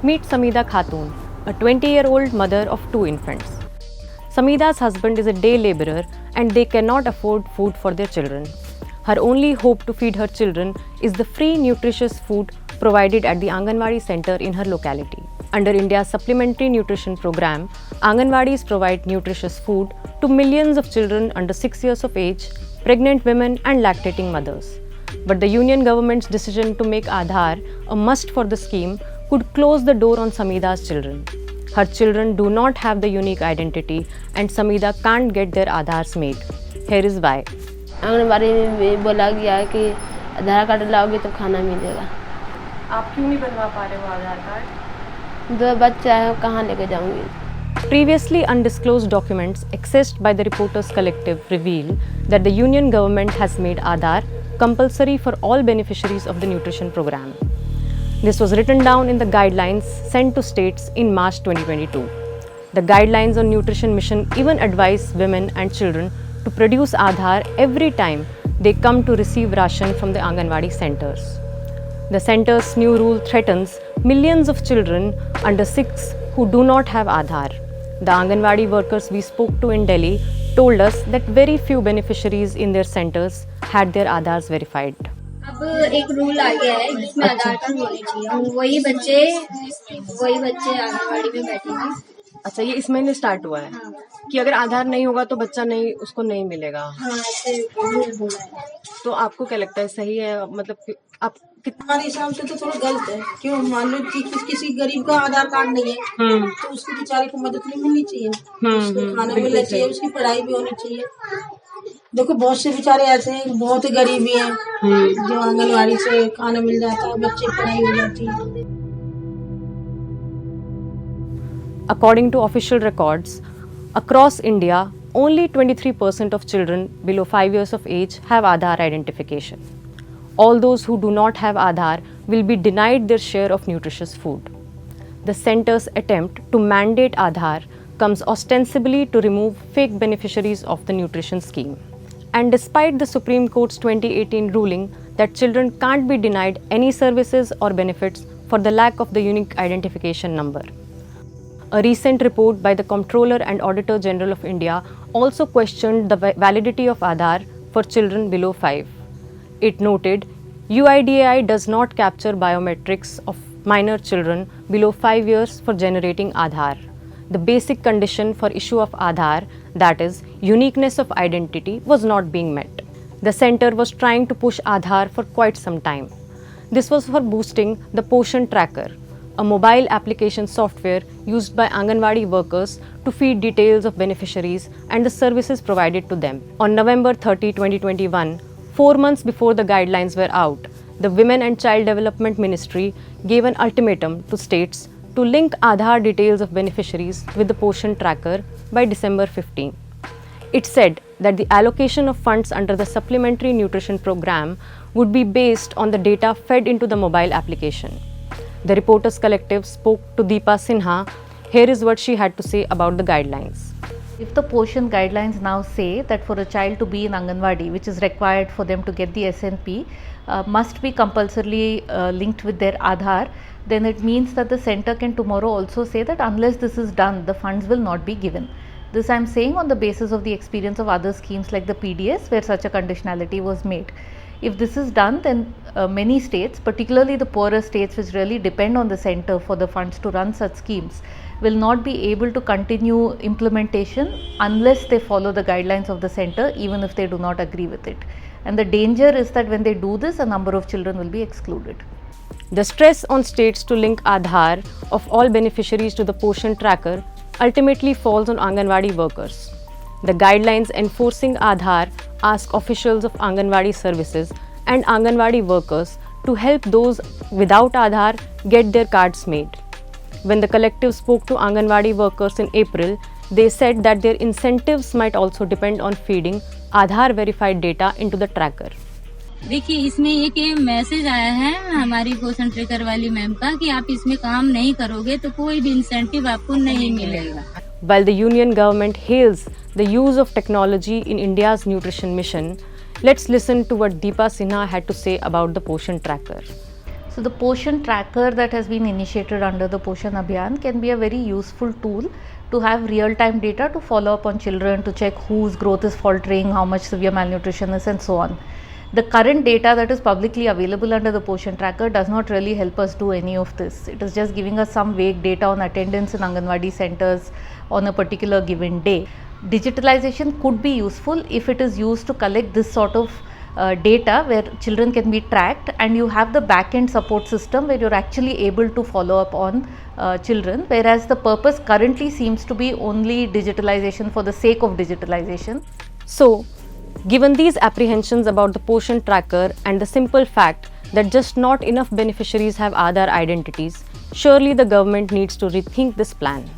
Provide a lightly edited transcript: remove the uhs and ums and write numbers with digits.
Meet Samida Khatun, a 20-year-old mother of 2 infants. Samida's husband is a day laborer and they cannot afford food for their children. Her only hope to feed her children is the free nutritious food provided at the Anganwadi center in her locality. Under India's Supplementary Nutrition Program, anganwadis provide nutritious food to millions of children under 6 years of age, pregnant women and lactating mothers. But the Union government's decision to make Aadhaar a must for the scheme could close the door on Samida's children. Her children do not have the unique identity and Samida can't get their Aadhars made. Here is why. Anganwadi में बोला गया है कि आधार card लाओगे तो खाना मिलेगा। आप क्यों नहीं बनवा पा रहे हो आधार कार्ड? 2 बच्चा है, कहाँ लेके जाऊँगी? Previously undisclosed documents accessed by the Reporters Collective reveal that the Union government has made Aadhaar compulsory for all beneficiaries of the nutrition program. This was written down in the guidelines sent to states in March 2022. The guidelines on nutrition mission even advise women and children to produce Aadhaar every time they come to receive ration from the Anganwadi centers. The center's new rule threatens millions of children under 6 who do not have Aadhaar. The Anganwadi workers we spoke to in Delhi told us that very few beneficiaries in their centers had their Aadhars verified. अब एक rule आ गया है जिसमें आधार card होने चाहिए, वही बच्चे आंगनबाड़ी में बैठेंगे। अच्छा, ये इस महीने स्टार्ट हुआ है कि अगर आधार नहीं होगा तो बच्चा नहीं उसको नहीं मिलेगा। हाँ, ऐसे रूल बोला है। तो आपको क्या लगता है सही है? मतलब आप हमारे हिसाब से तो थोड़ा गलत है। क्यों? मान लो कि किसी गरीब का आधार कार्ड नहीं है तो उसकी बेचारी को मदद नहीं मिलनी चाहिए, उसको खाना मिलना चाहिए, उसकी पढ़ाई भी होनी चाहिए। देखो बहुत से बेचारे ऐसे हैं, बहुत ही गरीब भी हैं जो आंगनवाड़ी से खाना मिल जाता है, बच्चे पढ़ाई हो जाती है। According to official records, across India, only 23% of children below 5 years of age have Aadhaar identification. All those who do not have Aadhaar will be denied their share of nutritious food. The center's attempt to mandate Aadhaar comes ostensibly to remove fake beneficiaries of the nutrition scheme. And despite the Supreme Court's 2018 ruling that children can't be denied any services or benefits for the lack of the unique identification number. A recent report by the Comptroller and Auditor General of India also questioned the validity of Aadhaar for children below 5. It noted, UIDAI does not capture biometrics of minor children below 5 years for generating Aadhaar. The basic condition for issue of Aadhaar, that is, uniqueness of identity, was not being met. The center was trying to push Aadhaar for quite some time. This was for boosting the Poshan Tracker, a mobile application software used by Anganwadi workers to feed details of beneficiaries and the services provided to them. On November 30, 2021, 4 months before the guidelines were out, the Women and Child Development Ministry gave an ultimatum to states to link Aadhaar details of beneficiaries with the Poshan Tracker by December 15. It said that the allocation of funds under the Supplementary Nutrition Program would be based on the data fed into the mobile application. The Reporters Collective spoke to Deepa Sinha. Here is what she had to say about the guidelines. If the Poshan guidelines now say that for a child to be in Anganwadi, which is required for them to get the SNP, must be compulsorily linked with their Aadhaar, then it means that the center can tomorrow also say that unless this is done, the funds will not be given. This I am saying on the basis of the experience of other schemes like the PDS, where such a conditionality was made. If this is done, then many states, particularly the poorer states which really depend on the center for the funds to run such schemes, will not be able to continue implementation unless they follow the guidelines of the center, even if they do not agree with it. And the danger is that when they do this, a number of children will be excluded. The stress on states to link Aadhaar of all beneficiaries to the Poshan Tracker ultimately falls on Anganwadi workers. The guidelines enforcing Aadhaar ask officials of Anganwadi services and Anganwadi workers to help those without Aadhaar get their cards made. When the collective spoke to Anganwadi workers in April, they said that their incentives might also depend on feeding Aadhaar verified data into the tracker. देखिए, इसमें एक message आया है हमारी पोषण tracker वाली ma'am का कि आप इसमें काम नहीं करोगे तो कोई भी इंसेंटिव आपको नहीं मिलेगा. While the Union government hails the use of technology in India's nutrition mission, let's listen to what Deepa Sinha had to say about the Poshan Tracker. So the Poshan tracker that has been initiated under the Poshan Abhiyan can be a very useful tool to have real-time data to follow up on children, to check whose growth is faltering, how much severe malnutrition is, and so on. The current data that is publicly available under the Poshan tracker does not really help us do any of this. It is just giving us some vague data on attendance in Anganwadi centers on a particular given day. Digitalization could be useful if it is used to collect this sort of data where children can be tracked, and you have the back-end support system where you're actually able to follow up on children, whereas the purpose currently seems to be only digitalization for the sake of digitalization. So, given these apprehensions about the Poshan tracker and the simple fact that just not enough beneficiaries have Aadhaar identities, surely the government needs to rethink this plan.